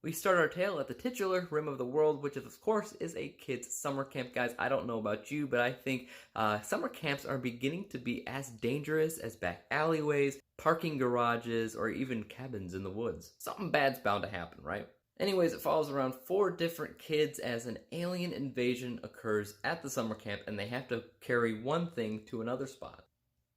We start our tale at the titular Rim of the World, which of course is a kids' summer camp. Guys, I don't know about you, but I think summer camps are beginning to be as dangerous as back alleyways, parking garages, or even cabins in the woods. Something bad's bound to happen, right? Anyways, it follows around 4 different kids as an alien invasion occurs at the summer camp, and they have to carry one thing to another spot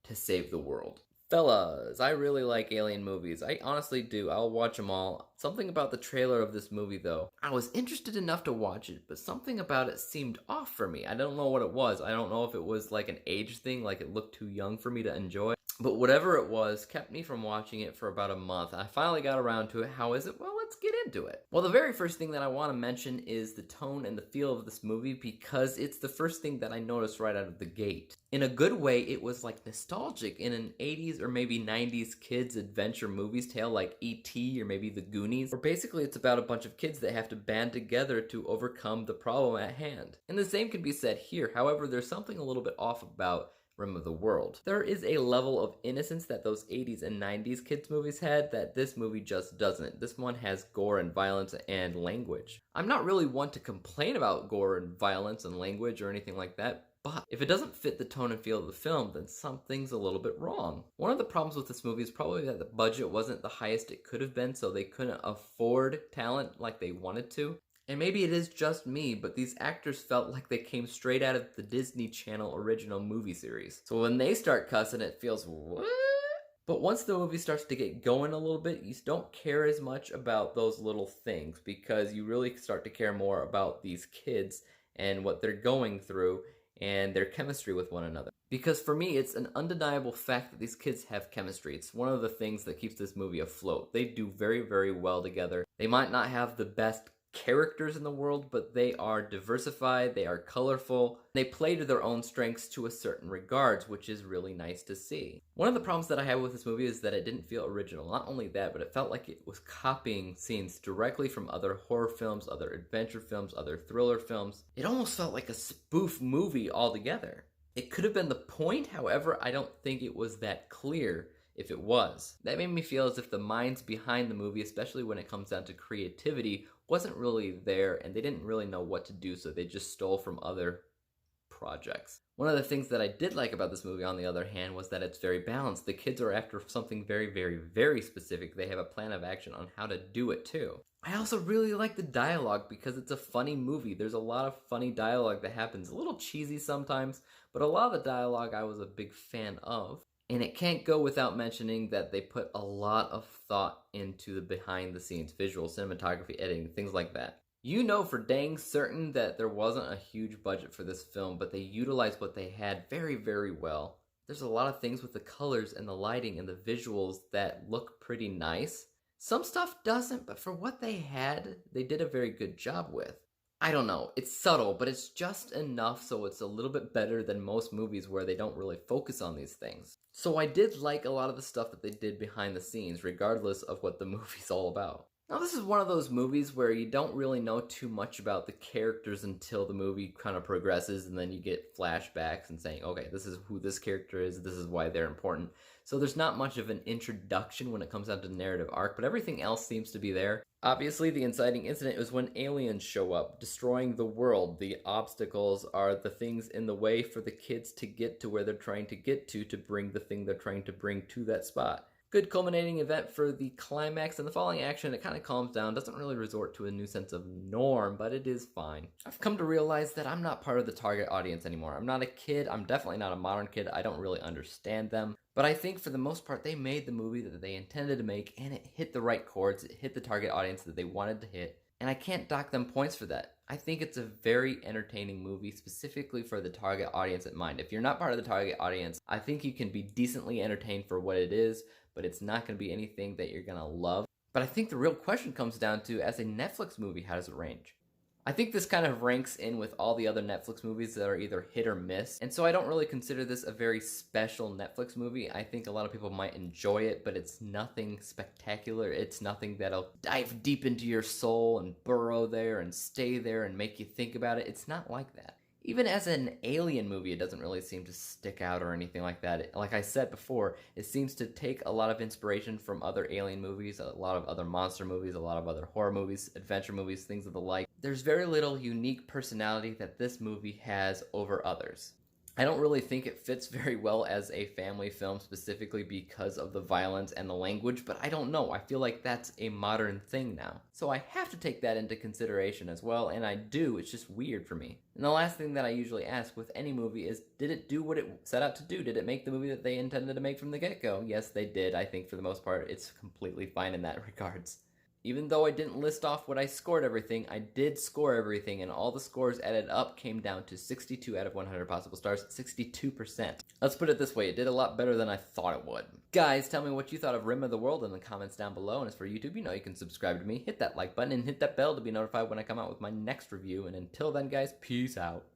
to save the world. Fellas, I really like alien movies. I honestly do. I'll watch them all. Something about the trailer of this movie, though. I was interested enough to watch it, but something about it seemed off for me. I don't know what it was. I don't know if it was like an age thing, like it looked too young for me to enjoy. But whatever it was kept me from watching it for about a month. I finally got around to it. How is it? Well, let's get into it. Well, the very first thing that I want to mention is the tone and the feel of this movie because it's the first thing that I noticed right out of the gate. In a good way, it was like nostalgic in an 80s or maybe 90s kids adventure movies tale like E.T. or maybe The Goonies, where basically it's about a bunch of kids that have to band together to overcome the problem at hand. And the same can be said here. However, there's something a little bit off about Rim of the World. There is a level of innocence that those 80s and 90s kids movies had that this movie just doesn't. This one has gore and violence and language. I'm not really one to complain about gore and violence and language or anything like that, but if it doesn't fit the tone and feel of the film, then something's a little bit wrong. One of the problems with this movie is probably that the budget wasn't the highest it could have been, so they couldn't afford talent like they wanted to. And maybe it is just me, but these actors felt like they came straight out of the Disney Channel original movie series. So when they start cussing, it feels, what? But once the movie starts to get going a little bit, you don't care as much about those little things because you really start to care more about these kids and what they're going through and their chemistry with one another. Because for me, it's an undeniable fact that these kids have chemistry. It's one of the things that keeps this movie afloat. They do very, very well together. They might not have the best characters in the world, but they are diversified, they are colorful, they play to their own strengths to a certain regards, which is really nice to see. One of the problems that I had with this movie is that it didn't feel original. Not only that, but it felt like it was copying scenes directly from other horror films, other adventure films, other thriller films. It almost felt like a spoof movie altogether. It could have been the point, however, I don't think it was that clear if it was. That made me feel as if the minds behind the movie, especially when it comes down to creativity, wasn't really there and they didn't really know what to do, so they just stole from other projects. One of the things that I did like about this movie, on the other hand, was that it's very balanced. The kids are after something very, very, very specific. They have a plan of action on how to do it too. I also really like the dialogue because it's a funny movie. There's a lot of funny dialogue that happens. A little cheesy sometimes, but a lot of the dialogue I was a big fan of. And it can't go without mentioning that they put a lot of thought into the behind the scenes, visual, cinematography, editing, things like that. You know for dang certain that there wasn't a huge budget for this film, but they utilized what they had very, very well. There's a lot of things with the colors and the lighting and the visuals that look pretty nice. Some stuff doesn't, but for what they had, they did a very good job with. I don't know, it's subtle, but it's just enough so it's a little bit better than most movies where they don't really focus on these things. So I did like a lot of the stuff that they did behind the scenes, regardless of what the movie's all about. Now this is one of those movies where you don't really know too much about the characters until the movie kind of progresses and then you get flashbacks and saying, okay, this is who this character is, this is why they're important. So there's not much of an introduction when it comes down to the narrative arc, but everything else seems to be there. Obviously, the inciting incident is when aliens show up, destroying the world. The obstacles are the things in the way for the kids to get to where they're trying to get to bring the thing they're trying to bring to that spot. Good culminating event for the climax, and the following action, it kind of calms down, doesn't really resort to a new sense of norm, but it is fine. I've come to realize that I'm not part of the target audience anymore. I'm not a kid, I'm definitely not a modern kid, I don't really understand them. But I think for the most part, they made the movie that they intended to make, and it hit the right chords, it hit the target audience that they wanted to hit, and I can't dock them points for that. I think it's a very entertaining movie, specifically for the target audience in mind. If you're not part of the target audience, I think you can be decently entertained for what it is, but it's not going to be anything that you're going to love. But I think the real question comes down to, as a Netflix movie, how does it range? I think this kind of ranks in with all the other Netflix movies that are either hit or miss, and so I don't really consider this a very special Netflix movie. I think a lot of people might enjoy it, but it's nothing spectacular. It's nothing that'll dive deep into your soul and burrow there and stay there and make you think about it. It's not like that. Even as an Alien movie, it doesn't really seem to stick out or anything like that. Like I said before, it seems to take a lot of inspiration from other Alien movies, a lot of other monster movies, a lot of other horror movies, adventure movies, things of the like. There's very little unique personality that this movie has over others. I don't really think it fits very well as a family film, specifically because of the violence and the language, but I don't know. I feel like that's a modern thing now. So I have to take that into consideration as well, and I do. It's just weird for me. And the last thing that I usually ask with any movie is, did it do what it set out to do? Did it make the movie that they intended to make from the get-go? Yes, they did. I think for the most part, it's completely fine in that regards. Even though I didn't list off what I scored everything, I did score everything, and all the scores added up came down to 62 out of 100 possible stars, 62%. Let's put it this way, it did a lot better than I thought it would. Guys, tell me what you thought of Rim of the World in the comments down below, and as for YouTube, you know you can subscribe to me, hit that like button, and hit that bell to be notified when I come out with my next review, and until then guys, peace out.